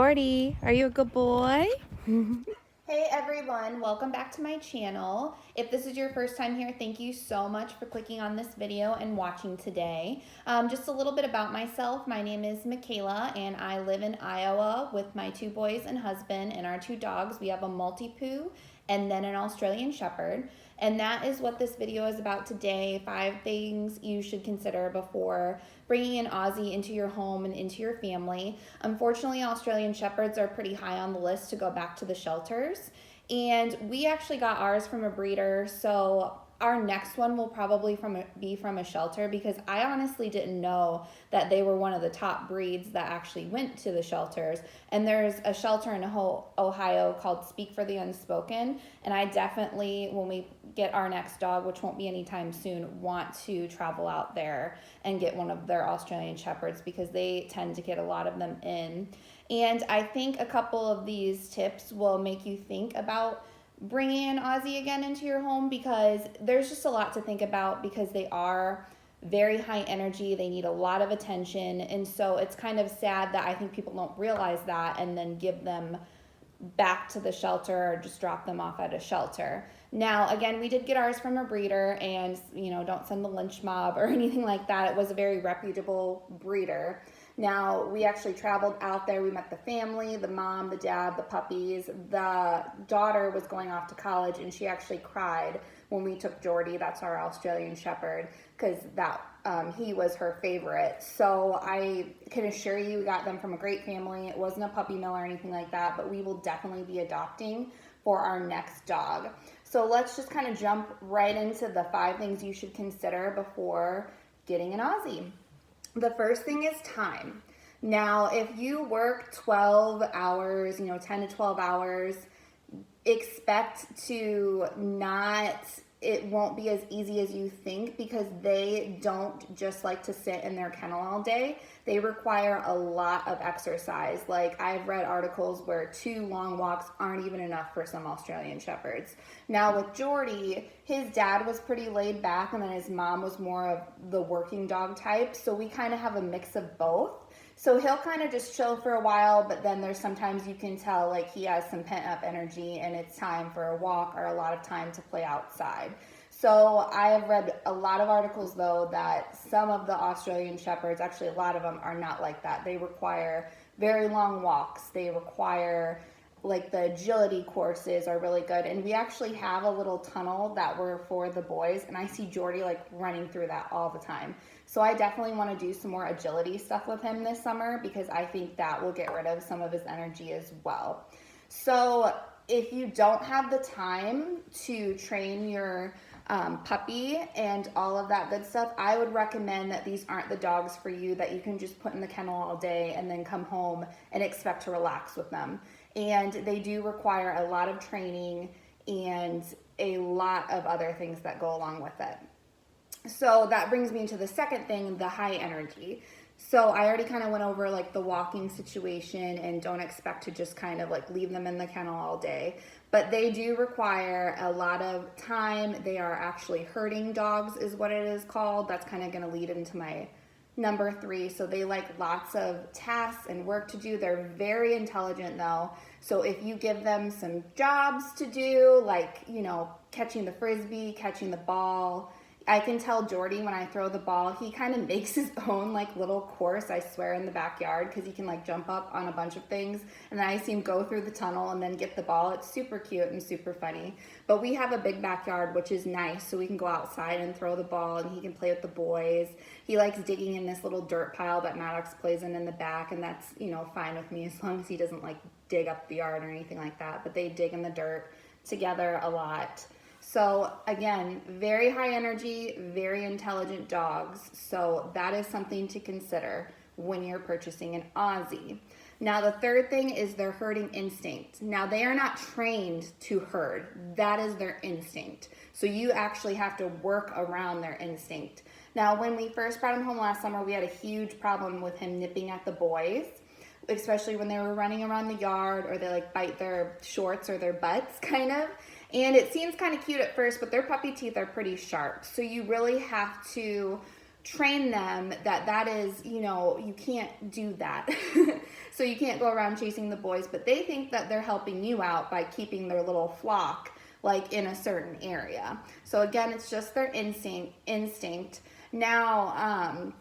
Jordy, are you a good boy? Hey everyone, welcome back to my channel. If this is your first time here, thank you so much for clicking on this video and watching today. Just a little bit about myself. My name is Michaela and I live in Iowa with my two boys and husband and our two dogs. We have a Maltipoo and then an Australian Shepherd. And that is what this video is about today. 5 things you should consider before bringing an Aussie into your home and into your family. Unfortunately, Australian Shepherds are pretty high on the list to go back to the shelters. And we actually got ours from a breeder, so our next one will probably be from a shelter, because I honestly didn't know that they were one of the top breeds that actually went to the shelters. And there's a shelter in Ohio called Speak for the Unspoken, and I definitely, when we get our next dog, which won't be anytime soon, want to travel out there and get one of their Australian Shepherds, because they tend to get a lot of them in. And I think a couple of these tips will make you think about bringing an Aussie again into your home, because there's just a lot to think about, because they are very high energy. They need a lot of attention. And so it's kind of sad that I think people don't realize that and then give them back to the shelter or just drop them off at a shelter. Now, again, we did get ours from a breeder, and don't send the lynch mob or anything like that. It was a very reputable breeder. Now, we actually traveled out there. We met the family, the mom, the dad, the puppies. The daughter was going off to college, and she actually cried when we took Jordy, that's our Australian Shepherd, because he was her favorite. So I can assure you, we got them from a great family. It wasn't a puppy mill or anything like that, but we will definitely be adopting for our next dog. So let's just kind of jump right into the 5 things you should consider before getting an Aussie. The first thing is time. Now, if you work 12 hours, 10 to 12 hours, expect it won't be as easy as you think, because they don't just like to sit in their kennel all day. They require a lot of exercise. Like, I've read articles where 2 long walks aren't even enough for some Australian Shepherds. Now with Jordy, his dad was pretty laid back, and then his mom was more of the working dog type. So we kind of have a mix of both. So he'll kind of just chill for a while, but then there's sometimes you can tell like he has some pent up energy and it's time for a walk or a lot of time to play outside. So I have read a lot of articles though that some of the Australian Shepherds, actually a lot of them, are not like that. They require very long walks. They require, like, the agility courses are really good. And we actually have a little tunnel that were for the boys, and I see Jordy like running through that all the time. So I definitely want to do some more agility stuff with him this summer, because I think that will get rid of some of his energy as well. So if you don't have the time to train your puppy and all of that good stuff, I would recommend that these aren't the dogs for you that you can just put in the kennel all day and then come home and expect to relax with them. And they do require a lot of training and a lot of other things that go along with it. So that brings me to the second thing, the high energy. So I already kind of went over like the walking situation, and don't expect to just kind of like leave them in the kennel all day. But they do require a lot of time. They are actually herding dogs is what it is called. That's kind of going to lead into my number 3. So they like lots of tasks and work to do. They're very intelligent though. So if you give them some jobs to do, like, catching the frisbee, catching the ball, I can tell Jordy when I throw the ball, he kind of makes his own like little course, I swear, in the backyard, because he can like jump up on a bunch of things. And then I see him go through the tunnel and then get the ball. It's super cute and super funny. But we have a big backyard, which is nice, so we can go outside and throw the ball, and he can play with the boys. He likes digging in this little dirt pile that Maddox plays in the back, and that's, fine with me as long as he doesn't like dig up the yard or anything like that. But they dig in the dirt together a lot. So again, very high energy, very intelligent dogs. So that is something to consider when you're purchasing an Aussie. Now the third thing is their herding instinct. Now they are not trained to herd. That is their instinct. So you actually have to work around their instinct. Now when we first brought him home last summer, we had a huge problem with him nipping at the boys, especially when they were running around the yard, or they like bite their shorts or their butts kind of. And it seems kind of cute at first, but their puppy teeth are pretty sharp. So you really have to train them that is, you can't do that. So you can't go around chasing the boys, but they think that they're helping you out by keeping their little flock like in a certain area. So again, it's just their instinct. Now,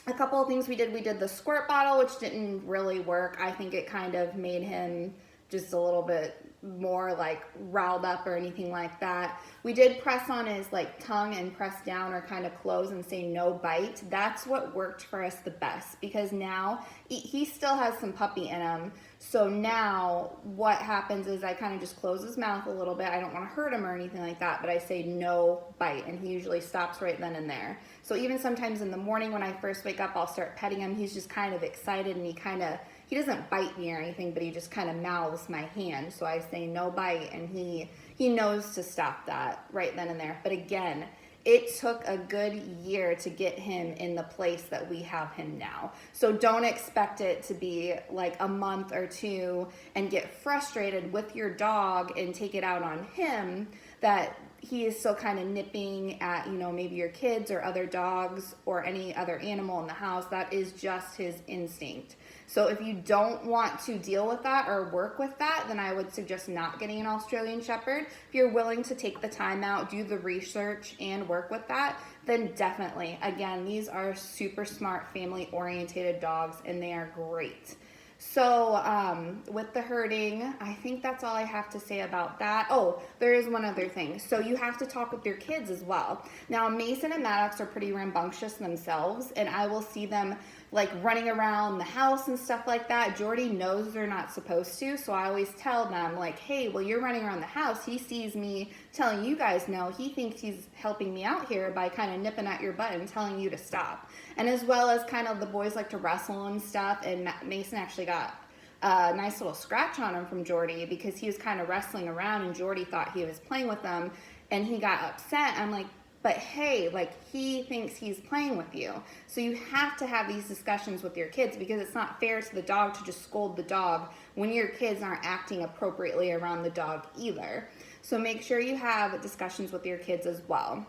a couple of things we did the squirt bottle, which didn't really work. I think it kind of made him just a little bit more like riled up or anything like that. We did press on his like tongue and press down or kind of close and say no bite. That's what worked for us the best, because now he still has some puppy in him. So now what happens is I kind of just close his mouth a little bit. I don't want to hurt him or anything like that, but I say no bite, and he usually stops right then and there. So even sometimes in the morning when I first wake up, I'll start petting him. He's just kind of excited, and he doesn't bite me or anything, but he just kind of mouths my hand. So I say no bite, and he knows to stop that right then and there. But again, it took a good year to get him in the place that we have him now. So don't expect it to be like a month or two and get frustrated with your dog and take it out on him, that he is still kind of nipping at, maybe your kids or other dogs or any other animal in the house. That is just his instinct. So if you don't want to deal with that or work with that, then I would suggest not getting an Australian Shepherd. If you're willing to take the time out, do the research, and work with that, then definitely. Again, these are super smart, family-oriented dogs, and they are great. So with the herding, I think that's all I have to say about that. Oh, there is one other thing. So you have to talk with your kids as well. Now, Mason and Maddox are pretty rambunctious themselves, and I will see them like running around the house and stuff like that. Jordy knows they're not supposed to, so I always tell them like, hey, well, you're running around the house. He sees me telling you guys no. He thinks he's helping me out here by kind of nipping at your butt and telling you to stop. And as well as kind of the boys like to wrestle and stuff, and Mason actually got a nice little scratch on him from Jordy because he was kind of wrestling around and Jordy thought he was playing with them, and he got upset. I'm like, but hey, like, he thinks he's playing with you. So you have to have these discussions with your kids, because it's not fair to the dog to just scold the dog when your kids aren't acting appropriately around the dog either. So make sure you have discussions with your kids as well.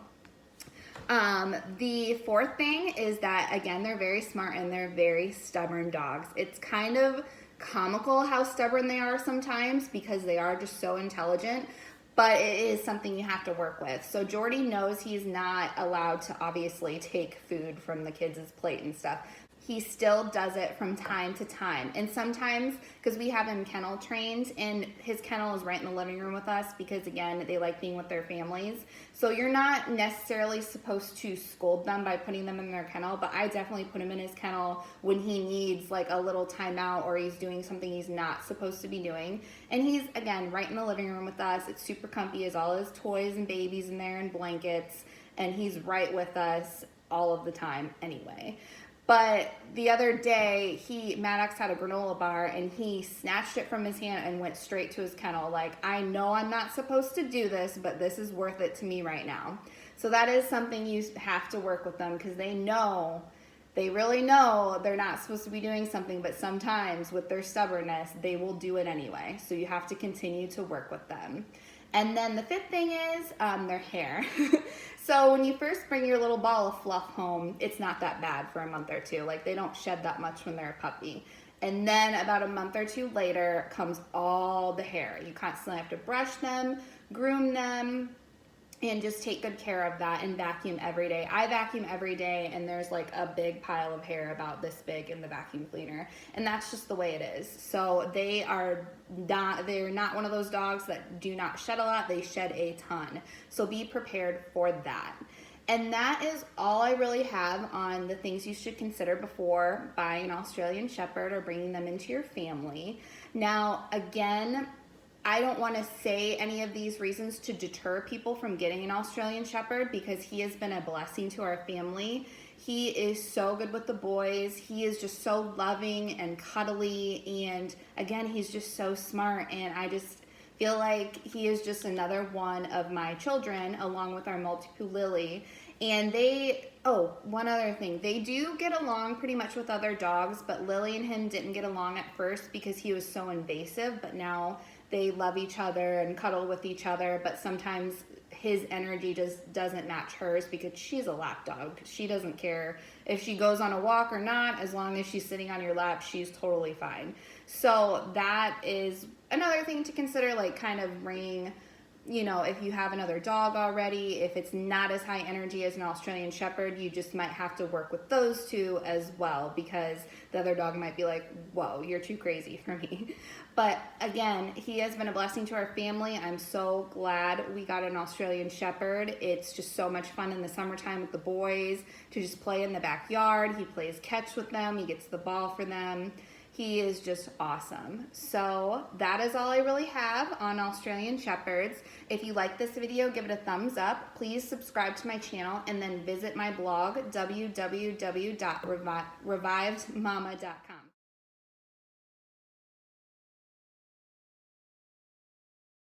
The fourth thing is that, again, they're very smart and they're very stubborn dogs. It's kind of comical how stubborn they are sometimes because they are just so intelligent. But it is something you have to work with. So Jordy knows he's not allowed to obviously take food from the kids' plate and stuff. He still does it from time to time. And sometimes, because we have him kennel trained, and his kennel is right in the living room with us because, again, they like being with their families. So you're not necessarily supposed to scold them by putting them in their kennel, but I definitely put him in his kennel when he needs like a little timeout or he's doing something he's not supposed to be doing. And he's, again, right in the living room with us. It's super comfy. Has all his toys and babies in there and blankets, and he's right with us all of the time anyway. But the other day, Maddox had a granola bar, and he snatched it from his hand and went straight to his kennel. Like, I know I'm not supposed to do this, but this is worth it to me right now. So that is something you have to work with them, because they really know they're not supposed to be doing something, but sometimes with their stubbornness, they will do it anyway. So you have to continue to work with them. And then the fifth thing is their hair. So when you first bring your little ball of fluff home, it's not that bad for a month or two. Like, they don't shed that much when they're a puppy. And then about a month or two later comes all the hair. You constantly have to brush them, groom them, and just take good care of that and vacuum every day. I vacuum every day, and there's like a big pile of hair about this big in the vacuum cleaner, and that's just the way it is. So they're not one of those dogs that do not shed a lot. They shed a ton. So be prepared for that. And that is all I really have on the things you should consider before buying an Australian Shepherd or bringing them into your family. Now, again, I don't want to say any of these reasons to deter people from getting an Australian Shepherd, because he has been a blessing to our family. He is so good with the boys. He is just so loving and cuddly. And again, he's just so smart. And I just feel like he is just another one of my children, along with our Maltipoo Lily. And one other thing. They do get along pretty much with other dogs, but Lily and him didn't get along at first because he was so invasive. But now they love each other and cuddle with each other, but sometimes his energy just doesn't match hers because she's a lap dog. She doesn't care if she goes on a walk or not. As long as she's sitting on your lap, she's totally fine. So that is another thing to consider, like kind of bring, you know, if you have another dog already, if it's not as high energy as an Australian Shepherd, you just might have to work with those two as well, because the other dog might be like, whoa, you're too crazy for me. But again, he has been a blessing to our family. I'm so glad we got an Australian Shepherd. It's just so much fun in the summertime with the boys to just play in the backyard. He plays catch with them. He gets the ball for them. He is just awesome. So that is all I really have on Australian Shepherds. If you like this video, give it a thumbs up. Please subscribe to my channel and then visit my blog, www.revivedmama.com.